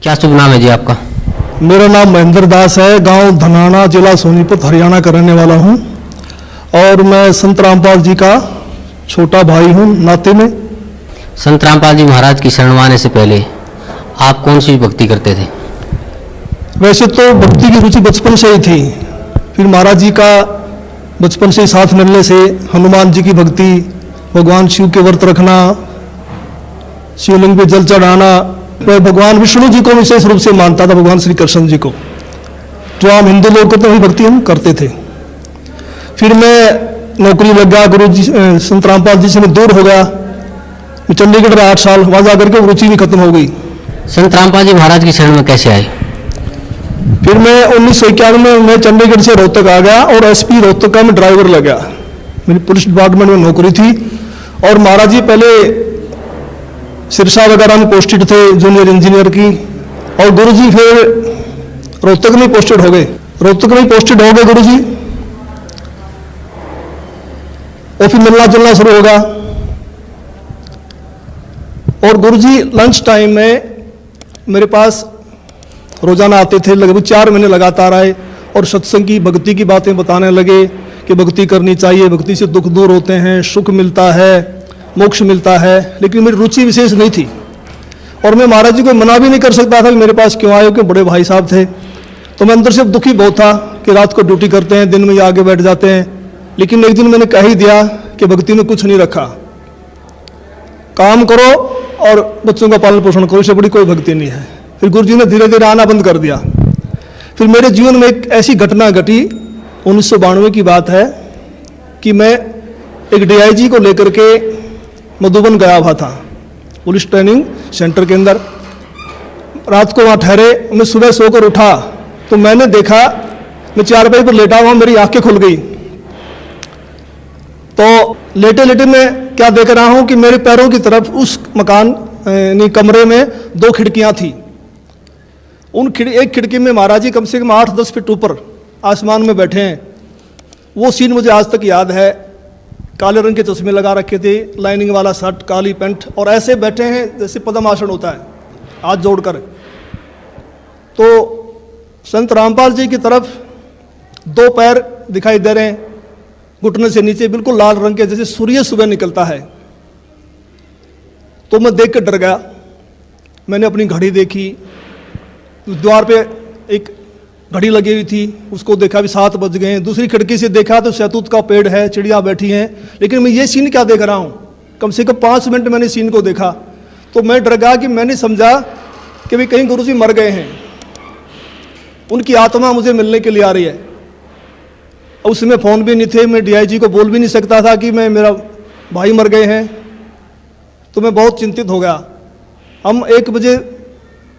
क्या शुभ नाम है जी आपका? मेरा नाम महेंद्र दास है। गांव धनाना, जिला सोनीपत, हरियाणा का रहने वाला हूं और मैं संत रामपाल जी का छोटा भाई हूं नाते में। संत रामपाल जी महाराज की शरण में आने से पहले आप कौन सी भक्ति करते थे? वैसे तो भक्ति की रुचि बचपन से ही थी, फिर महाराज जी का बचपन से ही साथ मिलने से हनुमान जी की भक्ति, भगवान शिव के व्रत रखना, शिवलिंग पे जल चढ़ाना। मैं भगवान विष्णु जी को विशेष रूप से मानता था, भगवान श्री कृष्ण जी को, जो आम हिंदू लोग करते वही भक्ति हम करते थे। फिर मैं नौकरी लग गया, गुरु जी संत रामपाल जी से मैं दूर हो गया। मैं चंडीगढ़ रहा 8 साल, वहाँ जाकर के रुचि भी खत्म हो गई। संत रामपाल जी महाराज की शरण में कैसे आए? फिर मैं 1991 में मैं चंडीगढ़ से रोहतक आ गया और एसपी रोहतक का मैं ड्राइवर लग गया। मेरी पुलिस डिपार्टमेंट में नौकरी थी और महाराज जी पहले सिरसा वगैरह में पोस्टेड थे जूनियर इंजीनियर की, और गुरुजी फिर रोहतक में पोस्टेड हो गए। गुरुजी और फिर मिलना जुलना शुरू होगा। और गुरुजी लंच टाइम में मेरे पास रोजाना आते थे, लगभग 4 महीने लगातार आए और सत्संग की, भक्ति की बातें बताने लगे कि भक्ति करनी चाहिए, भक्ति से दुख दूर होते हैं, सुख मिलता है, मोक्ष मिलता है। लेकिन मेरी रुचि विशेष नहीं थी और मैं महाराज जी को मना भी नहीं कर सकता था कि मेरे पास क्यों आए, क्योंकि बड़े भाई साहब थे। तो मैं अंदर से दुखी बहुत था कि रात को ड्यूटी करते हैं, दिन में ये आगे बैठ जाते हैं। लेकिन एक दिन मैंने कह ही दिया कि भक्ति में कुछ नहीं रखा, काम करो और बच्चों का पालन पोषण करो, इससे बड़ी कोई भक्ति नहीं है। फिर गुरु जी ने धीरे धीरे आना बंद कर दिया। फिर मेरे जीवन में एक ऐसी घटना घटी, 1992 की बात है, कि मैं एक DIG को लेकर के मधुबन गया हुआ था, पुलिस ट्रेनिंग सेंटर के अंदर। रात को वहाँ ठहरे, मैं सुबह सोकर उठा तो मैंने देखा, मैं चारपाई पर लेटा हुआ, मेरी आंखें खुल गई। तो लेटे लेटे मैं क्या देख रहा हूँ कि मेरे पैरों की तरफ उस मकान कमरे में 2 खिड़कियाँ थी। एक खिड़की में महाराज जी कम से कम 8-10 फीट ऊपर आसमान में बैठे हैं। वो सीन मुझे आज तक याद है। काले रंग के चश्मे लगा रखे थे, लाइनिंग वाला शर्ट, काली पैंट, और ऐसे बैठे हैं जैसे पद्मासन होता है, हाथ जोड़कर। तो संत रामपाल जी की तरफ 2 पैर दिखाई दे रहे हैं, घुटने से नीचे बिल्कुल लाल रंग के, जैसे सूर्य सुबह निकलता है। तो मैं देख कर डर गया। मैंने अपनी घड़ी देखी, द्वार पे एक घड़ी लगी हुई थी, उसको देखा भी 7 बज गए हैं। दूसरी खिड़की से देखा तो शहतूत का पेड़ है, चिड़िया बैठी हैं। लेकिन मैं ये सीन क्या देख रहा हूँ, कम से कम 5 मिनट मैंने सीन को देखा। तो मैं डर गया कि मैंने समझा कि भाई कहीं गुरुजी मर गए हैं, उनकी आत्मा मुझे मिलने के लिए आ रही है। उसमें फ़ोन भी नहीं थे, मैं DIG को बोल भी नहीं सकता था कि मेरा भाई मर गए हैं। तो मैं बहुत चिंतित हो गया। हम 1 बजे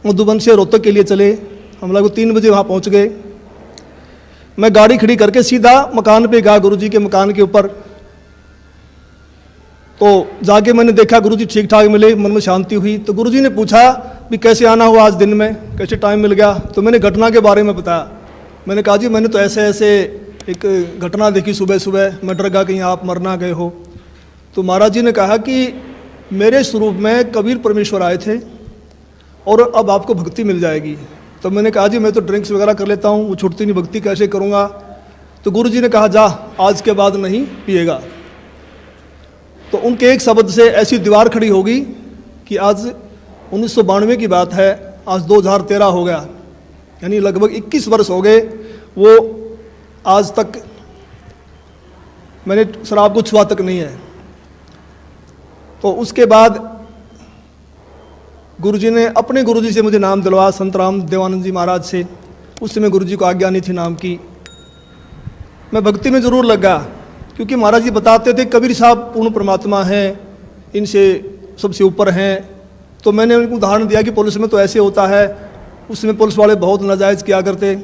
मधुबन से रोहतक के लिए चले, हम लोग 3 बजे वहाँ पहुँच गए। मैं गाड़ी खड़ी करके सीधा मकान पे गया, गुरुजी के मकान के ऊपर। तो जाके मैंने देखा गुरुजी ठीक ठाक मिले, मन में शांति हुई। तो गुरुजी ने पूछा भी कैसे आना हुआ आज दिन में, कैसे टाइम मिल गया। तो मैंने घटना के बारे में बताया। मैंने कहा जी मैंने तो ऐसे ऐसे एक घटना देखी सुबह सुबह, मैं डर गया कहीं आप मर ना गए हो। तो महाराज जी ने कहा कि मेरे स्वरूप में कबीर परमेश्वर आए थे और अब आपको भक्ति मिल जाएगी। तो मैंने कहा जी मैं तो ड्रिंक्स वगैरह कर लेता हूँ, वो छूटती नहीं, भक्ति कैसे करूँगा। तो गुरुजी ने कहा जा, आज के बाद नहीं पिएगा। तो उनके एक शब्द से ऐसी दीवार खड़ी होगी कि आज 1992 की बात है, आज 2013 हो गया, यानी लगभग 21 वर्ष हो गए। वो आज तक मैंने शराब को छुआ तक नहीं है। तो उसके बाद गुरुजी ने अपने गुरुजी से मुझे नाम दिलवाया, संत राम देवानंद जी महाराज से। उस समय गुरुजी को आज्ञा नहीं थी नाम की। मैं भक्ति में ज़रूर लगा, क्योंकि महाराज जी बताते थे कबीर साहब पूर्ण परमात्मा हैं, इनसे सबसे ऊपर हैं। तो मैंने उनको उदाहरण दिया कि पुलिस में तो ऐसे होता है, उसमें पुलिस वाले बहुत नाजायज़ किया करते।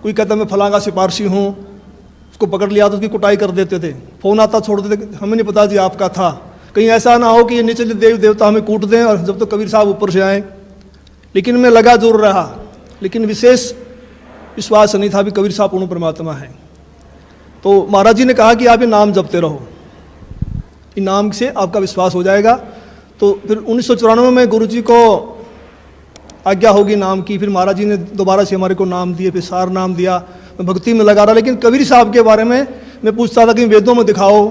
कोई कहता मैं फलांगा सिपारसी हूँ, उसको पकड़ लिया तो उसकी कुटाई कर देते थे, फ़ोन आता छोड़ देते, हमें नहीं पता जी आपका था। कहीं ऐसा ना हो कि ये नीचे देव देवता हमें कूट दें और जब तो कबीर साहब ऊपर से आए। लेकिन मैं लगा जरूर रहा, लेकिन विशेष विश्वास नहीं था भी कबीर साहब पूर्ण परमात्मा है। तो महाराज जी ने कहा कि आप ये नाम जपते रहो, इन नाम से आपका विश्वास हो जाएगा। तो फिर 1994 में गुरु जी को आज्ञा होगी नाम की। फिर महाराज जी ने दोबारा से हमारे को नाम दिए, फिर सार नाम दिया। मैं भक्ति में लगा रहा, लेकिन कबीर साहब के बारे में मैं पूछता था कि वेदों में दिखाओ,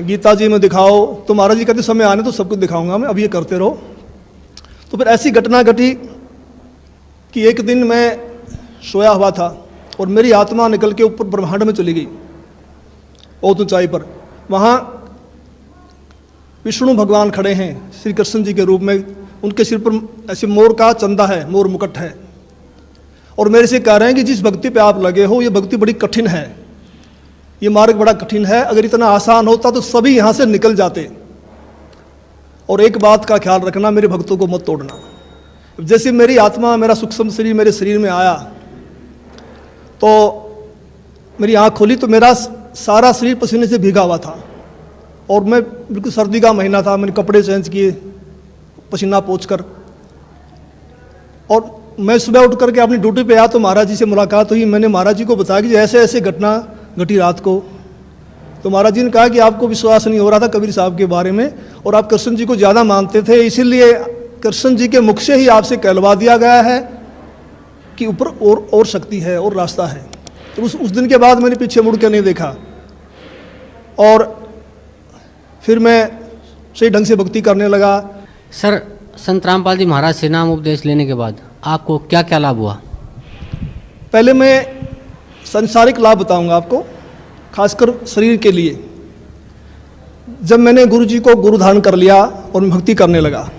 गीता जी में दिखाओ, तो महाराज जी कहते समय आने तो सब कुछ दिखाऊंगा मैं, अब ये करते रहो। तो फिर ऐसी घटना घटी कि एक दिन मैं सोया हुआ था और मेरी आत्मा निकल के ऊपर ब्रह्मांड में चली गई, बहुत ऊंचाई पर। वहाँ विष्णु भगवान खड़े हैं श्री कृष्ण जी के रूप में, उनके सिर पर ऐसे मोर का चंदा है, मोर मुकुट है, और मेरे से कह रहे हैं कि जिस भक्ति पे आप लगे हो ये भक्ति बड़ी कठिन है, ये मार्ग बड़ा कठिन है, अगर इतना आसान होता तो सभी यहाँ से निकल जाते। और एक बात का ख्याल रखना, मेरे भक्तों को मत तोड़ना। जैसे मेरी आत्मा, मेरा सूक्ष्म शरीर मेरे शरीर में आया तो मेरी आँख खोली तो मेरा सारा शरीर पसीने से भीगा हुआ था, और मैं बिल्कुल सर्दी का महीना था, मैंने कपड़े चेंज किए पसीना पोंछकर, और मैं सुबह उठ करके अपनी ड्यूटी पे आया तो महाराज जी से मुलाकात हुई। मैंने महाराज जी को बताया कि ऐसे ऐसे घटना घटी रात को। तो महाराज जी ने कहा कि आपको विश्वास नहीं हो रहा था कबीर साहब के बारे में, और आप कृष्ण जी को ज़्यादा मानते थे, इसीलिए कृष्ण जी के मुख से ही आपसे कहलवा दिया गया है कि ऊपर और शक्ति है और रास्ता है। तो उस दिन के बाद मैंने पीछे मुड़ के नहीं देखा, और फिर मैं सही ढंग से भक्ति करने लगा। सर, संत रामपाल जी महाराज से नाम उपदेश लेने के बाद आपको क्या क्या लाभ हुआ? पहले मैं सांसारिक लाभ बताऊंगा आपको, खासकर शरीर के लिए। जब मैंने गुरु जी को गुरु धारण कर लिया और मैं भक्ति करने लगा,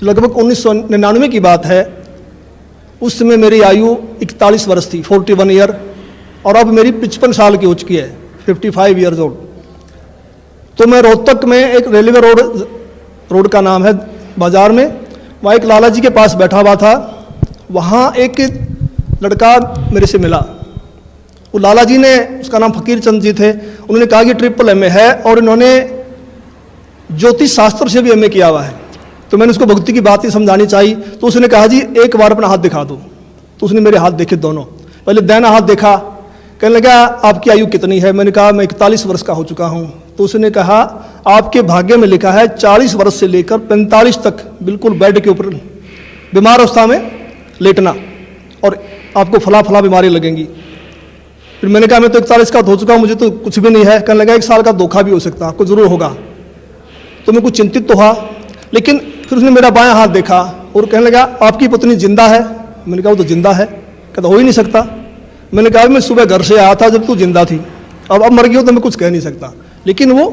लगभग 1999 की बात है, उस समय मेरी आयु 41 वर्ष थी, 41 ईयर, और अब मेरी 55 साल की हो चुकी है, 55 ईयर्स ओल्ड। तो मैं रोहतक में एक रेलवे रोड का नाम है बाजार में, वहाँ एक लाला जी के पास बैठा हुआ था। वहाँ एक लड़का मेरे से मिला, वो लाला जी ने, उसका नाम फकीर चंद जी थे, उन्होंने कहा कि MAA है और इन्होंने ज्योतिष शास्त्र से भी MA किया हुआ है। तो मैंने उसको भक्ति की बात ही समझानी चाहिए, तो उसने कहा जी एक बार अपना हाथ दिखा दो। तो उसने मेरे हाथ देखे दोनों, पहले दाहिना हाथ देखा, कहने लगा आपकी आयु कितनी है? मैंने कहा मैं 41 वर्ष का हो चुका हूँ। तो उसने कहा आपके भाग्य में लिखा है 40 वर्ष से लेकर 45 तक बिल्कुल बेड के ऊपर बीमार अवस्था में लेटना, और आपको फला फला बीमारी लगेंगी। फिर मैंने कहा मैं तो 41 का हो चुका हूँ, मुझे तो कुछ भी नहीं है। कहने लगा 1 साल का धोखा भी हो सकता है, आपको जरूर होगा। तो मैं कुछ चिंतित तो हुआ, लेकिन फिर उसने मेरा बायां हाथ देखा और कहने लगा आपकी पत्नी जिंदा है? मैंने कहा वो तो जिंदा है। कहता हो ही नहीं सकता। मैंने कहा मैं सुबह घर से आया था जब तू जिंदा थी, अब मर गई हो तो मैं कुछ कह नहीं सकता। लेकिन वो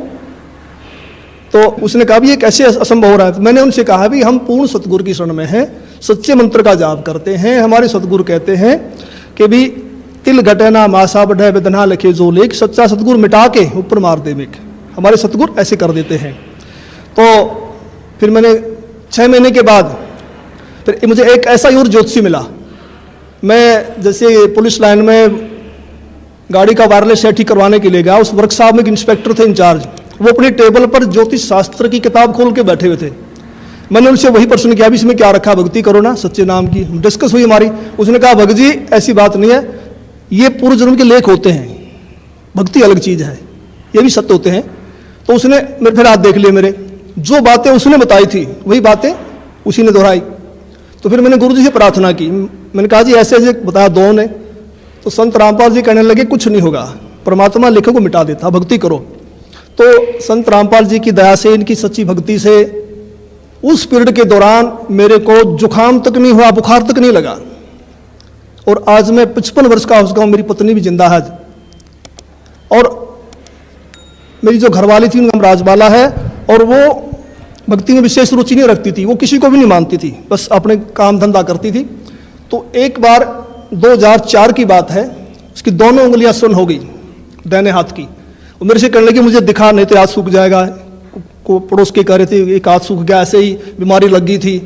तो उसने कहा भी ये कैसे असंभव हो रहा है? तो मैंने उनसे कहा भी हम पूर्ण सतगुरु की शरण में हैं, सच्चे मंत्र का जाप करते हैं। हमारे सतगुरु कहते हैं कि भी तिल घटे ना मासा बढ़े वेदना लिखे जो लेख, सच्चा सतगुरु मिटा के ऊपर मार दे मेघ। हमारे सतगुरु ऐसे कर देते हैं। तो फिर मैंने 6 महीने के बाद फिर मुझे एक ऐसा ही और ज्योतिषी मिला। मैं जैसे पुलिस लाइन में गाड़ी का वायरलेस सेट ठीक करवाने के लिए गया, उस वर्कशॉप में एक इंस्पेक्टर थे इंचार्ज, वो अपनी टेबल पर ज्योतिष शास्त्र की किताब खोल के बैठे हुए थे। मैंने उनसे वही प्रश्न किया भी इसमें क्या रखा, भक्ति करो ना सच्चे नाम की। डिस्कस हुई हमारी। उसने कहा भगत जी ऐसी बात नहीं है, ये पूर्व जन्म के लेख होते हैं, भक्ति अलग चीज़ है, ये भी सत्य होते हैं। तो उसने मेरे फिर हाथ देख लिए, मेरे जो बातें उसने बताई थी वही बातें उसी ने दोहराई। तो फिर मैंने गुरु जी से प्रार्थना की, मैंने कहा जी ऐसे ऐसे बताया दो ने। तो संत रामपाल जी कहने लगे कुछ नहीं होगा, परमात्मा लेखों को मिटा देता, भक्ति करो। तो संत रामपाल जी की दया से, इनकी सच्ची भक्ति से उस पीरियड के दौरान मेरे को जुकाम तक नहीं हुआ, बुखार तक नहीं लगा। और आज मैं 55 वर्ष का हो चुका हूँ, मेरी पत्नी भी जिंदा है। और मेरी जो घरवाली थी उनका नाम राजबाला है, और वो भक्ति में विशेष रुचि नहीं रखती थी, वो किसी को भी नहीं मानती थी, बस अपने काम धंधा करती थी। तो एक बार 2004 की बात है, उसकी दोनों उंगलियां सुन्न हो गई दाहिने हाथ की। वो मेरे से कहने लगी मुझे दिखा नहीं तो हाथ सूख जाएगा। को पड़ोस के कह रहे थे एक हाथ सूख गया, ऐसे ही बीमारी लग गई थी।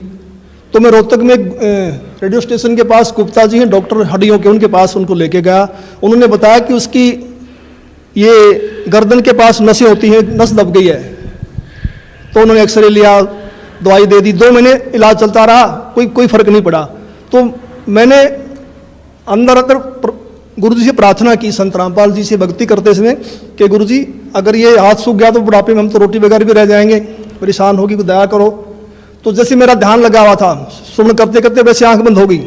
तो मैं रोहतक में रेडियो स्टेशन के पास गुप्ता जी हैं डॉक्टर हड्डियों के, उनके पास उनको लेके गया। उन्होंने बताया कि उसकी ये गर्दन के पास नसें होती हैं, नस दब गई है। तो उन्होंने एक्सरे लिया, दवाई दे दी, 2 महीने इलाज चलता रहा, कोई फर्क नहीं पड़ा। तो मैंने अंदर गुरु जी से प्रार्थना की, संत रामपाल जी से भक्ति करते समय कि गुरु जी अगर ये हाथ सूख गया तो बुढ़ापे में हम तो रोटी बगैर भी रह जाएंगे, परेशान होगी, तो दया करो। तो जैसे मेरा ध्यान लगा हुआ था, सुमन करते करते वैसे आंख बंद हो गई।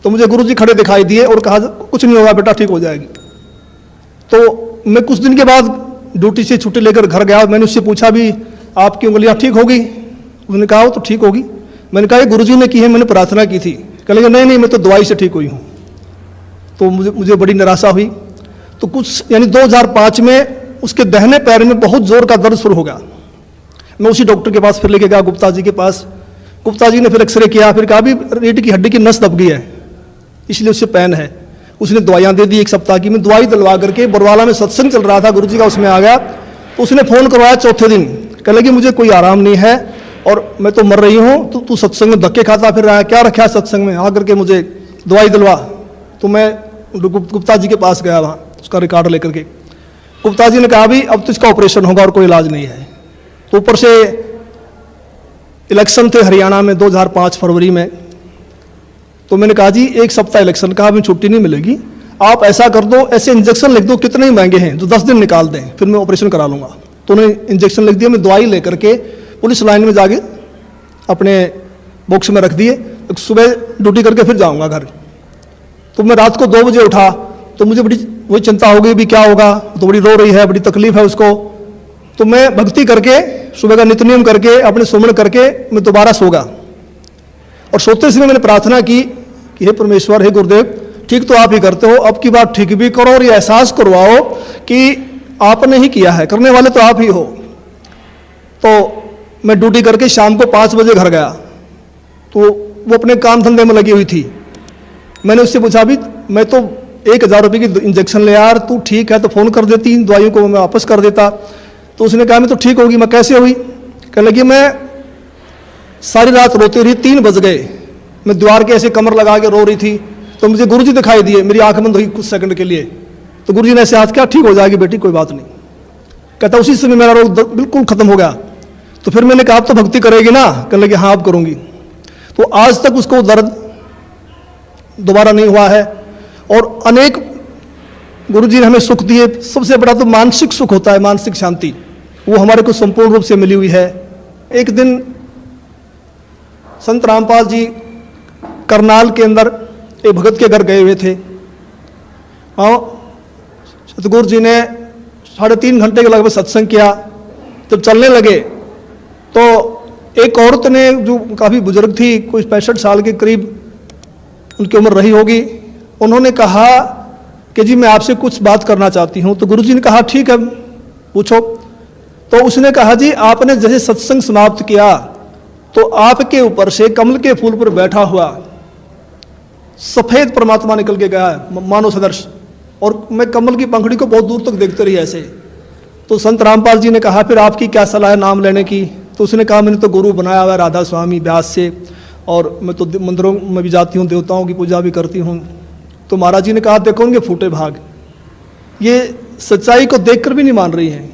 तो मुझे गुरुजी खड़े दिखाई दिए और कहा कुछ नहीं होगा बेटा, ठीक हो जाएगी। तो मैं कुछ दिन के बाद ड्यूटी से छुट्टी लेकर घर गया। मैंने उससे पूछा भी आपकी उंगलियां ठीक होगी? उसने कहा वो तो ठीक होगी। मैंने कहा ये गुरुजी ने की है, मैंने प्रार्थना की थी। कह लगे नहीं मैं तो दवाई से ठीक हुई हूँ। तो मुझे बड़ी निराशा हुई। तो कुछ यानी 2005 में उसके दाहिने पैर में बहुत जोर का दर्द शुरू हो गया। मैं उसी डॉक्टर के पास फिर लेके गया, गुप्ता जी के पास। गुप्ता जी ने फिर एक्सरे किया, फिर कहा भी रीढ़ की हड्डी की नस दब गई है, इसलिए उससे पेन है। उसने दवाइयाँ दे दी 1 सप्ताह की। मैं दवाई दिलवा करके बरवाला में सत्संग चल रहा था गुरुजी का, उसमें आ गया। तो उसने फ़ोन करवाया चौथे दिन, कह लगी मुझे कोई आराम नहीं है और मैं तो मर रही हूँ, तो तू सत्संग में धक्के खाता फिर रहा है, क्या रखा है सत्संग में, आकर के मुझे दवाई दिलवा। तो मैं गुप्ता जी के पास गया, वहाँ उसका रिकॉर्ड लेकर के। गुप्ता जी ने कहा भी अब तो इसका ऑपरेशन होगा और कोई इलाज नहीं है। तो ऊपर से इलेक्शन थे हरियाणा में 2005 फरवरी में। तो मैंने कहा जी 1 सप्ताह इलेक्शन का, हमें छुट्टी नहीं मिलेगी, आप ऐसा कर दो, ऐसे इंजेक्शन लिख दो कितने ही महंगे हैं, जो 10 दिन निकाल दें, फिर मैं ऑपरेशन करा लूँगा। तो उन्होंने इंजेक्शन लिख दिया। मैं दवाई लेकर के पुलिस लाइन में जाके अपने बॉक्स में रख दिए। सुबह ड्यूटी करके फिर जाऊँगा घर। तो मैं रात को 2 बजे उठा, तो मुझे बड़ी वही चिंता हो गई भी क्या होगा। तो बड़ी रो रही है, बड़ी तकलीफ है उसको। तो मैं भक्ति करके सुबह का नित्य नियम करके अपने सुमन करके मैं दोबारा सो गया। और सोते समय मैंने प्रार्थना की कि हे परमेश्वर, हे गुरुदेव, ठीक तो आप ही करते हो, अब की बात ठीक भी करो और ये एहसास करवाओ कि आपने ही किया है, करने वाले तो आप ही हो। तो मैं ड्यूटी करके शाम को 5 बजे घर गया। तो वो अपने काम धंधे में लगी हुई थी। मैंने उससे पूछा भी मैं तो 1000 रुपये की इंजेक्शन ले यार, तू ठीक है तो फ़ोन कर देती, इन दवाइयों को मैं वापस कर देता। तो उसने कहा मैं तो ठीक होगी। मैं कैसे हुई? कहने लगी मैं सारी रात रोती रही, 3 बज गए, मैं दीवार के ऐसे कमर लगा के रो रही थी। तो मुझे गुरुजी दिखाई दिए, मेरी आंख बंद हुई कुछ सेकंड के लिए। तो गुरुजी ने ऐसे हाथ किया, ठीक हो जाएगी बेटी, कोई बात नहीं। कहता उसी समय मेरा रोग बिल्कुल खत्म हो गया। तो फिर मैंने कहा आप तो भक्ति करेगी ना? कहने लगी हाँ अब करूँगी। तो आज तक उसको दर्द दोबारा नहीं हुआ है। और अनेक गुरुजी ने हमें सुख दिए। सबसे बड़ा तो मानसिक सुख होता है, मानसिक शांति, वो हमारे को संपूर्ण रूप से मिली हुई है। एक दिन संत रामपाल जी करनाल के अंदर एक भगत के घर गए हुए थे। हाँ, सतगुरु जी ने 3.5 घंटे के लगभग सत्संग किया। जब चलने लगे तो एक औरत ने, जो काफ़ी बुजुर्ग थी, कोई 65 साल के करीब उनकी उम्र रही होगी, उन्होंने कहा कि जी मैं आपसे कुछ बात करना चाहती हूँ। तो गुरुजी ने कहा ठीक है पूछो। तो उसने कहा जी आपने जैसे सत्संग समाप्त किया तो आपके ऊपर से कमल के फूल पर बैठा हुआ सफेद परमात्मा निकल के गया है, मानव सदृश, और मैं कमल की पंखड़ी को बहुत दूर तक देखते रही ऐसे। तो संत रामपाल जी ने कहा फिर आपकी क्या सलाह है नाम लेने की? तो उसने कहा मैंने तो गुरु बनाया हुआ है राधा स्वामी व्यास से, और मैं तो मंदिरों में भी जाती हूँ, देवताओं की पूजा भी करती हूँ। तो महाराज जी ने कहा देखो उनके फूटे भाग, ये सच्चाई को देखकर भी नहीं मान रही हैं।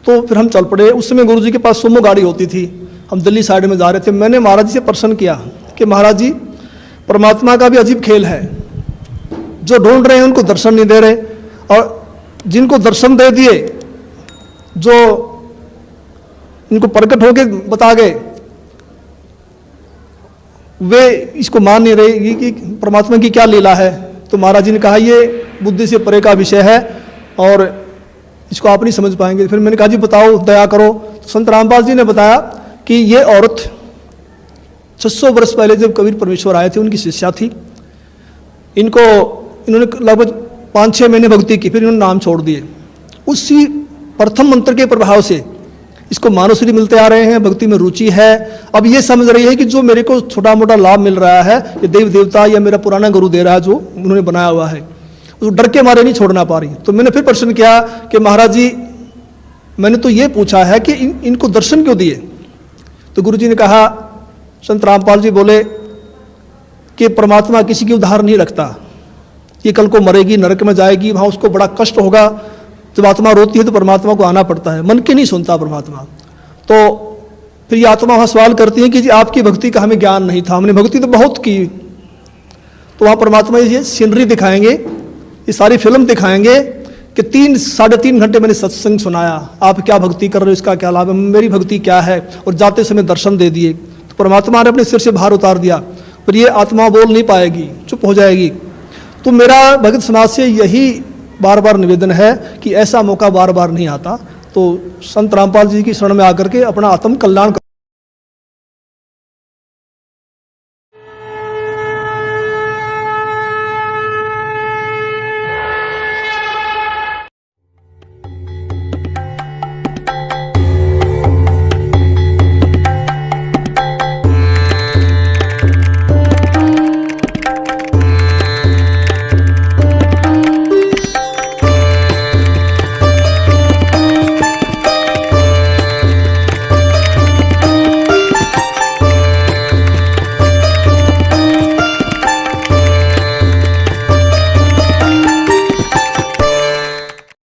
तो फिर हम चल पड़े। उस समय गुरु जी के पास सुमो गाड़ी होती थी, हम दिल्ली साइड में जा रहे थे। मैंने महाराज जी से प्रश्न किया कि महाराज जी परमात्मा का भी अजीब खेल है, जो ढूंढ रहे हैं उनको दर्शन नहीं दे रहे, और जिनको दर्शन दे दिए, जो इनको प्रकट होके बता गए, वे इसको मान नहीं रहे। ये कि परमात्मा की क्या लीला है। तो महाराज जी ने कहा ये बुद्धि से परे का विषय है और इसको आप नहीं समझ पाएंगे। फिर मैंने कहा जी बताओ, दया करो। तो संत रामपाल जी ने बताया कि ये औरत 600 वर्ष पहले जब कबीर परमेश्वर आए थे उनकी शिष्या थी। इन्होंने लगभग 5-6 महीने भक्ति की, फिर इन्होंने नाम छोड़ दिए। उसी प्रथम मंत्र के प्रभाव से इसको मानवश्री मिलते आ रहे हैं, भक्ति में रुचि है। अब ये समझ रही है कि जो मेरे को छोटा मोटा लाभ मिल रहा है ये देव देवता या मेरा पुराना गुरु दे रहा है, जो उन्होंने बनाया हुआ है, उसको डर के मारे नहीं छोड़ना पा रही। तो मैंने फिर प्रश्न किया कि महाराज जी मैंने तो ये पूछा है कि इनको दर्शन क्यों दिए? तो गुरु जी ने कहा, संत रामपाल जी बोले कि परमात्मा किसी की उधार नहीं रखता, ये कल को मरेगी, नरक में जाएगी, वहाँ उसको बड़ा कष्ट होगा। जब आत्मा रोती है तो परमात्मा को आना पड़ता है, मन की नहीं सुनता परमात्मा। तो फिर ये आत्मा वहाँ सवाल करती है कि जी आपकी भक्ति का हमें ज्ञान नहीं था, हमने भक्ति तो बहुत की। तो वहाँ परमात्मा ये सीनरी दिखाएंगे, ये सारी फिल्म दिखाएंगे कि 3-3.5 घंटे मैंने सत्संग सुनाया, आप क्या भक्ति कर रहे हो, इसका क्या लाभ है, मेरी भक्ति क्या है, और जाते समय दर्शन दे दिए। तो परमात्मा ने अपने सिर से भार उतार दिया, पर ये आत्मा बोल नहीं पाएगी, चुप हो जाएगी। तो मेरा भगत समाज से यही बार बार निवेदन है कि ऐसा मौका बार बार नहीं आता। तो संत रामपाल जी की शरण में आकर के अपना आत्म कल्याण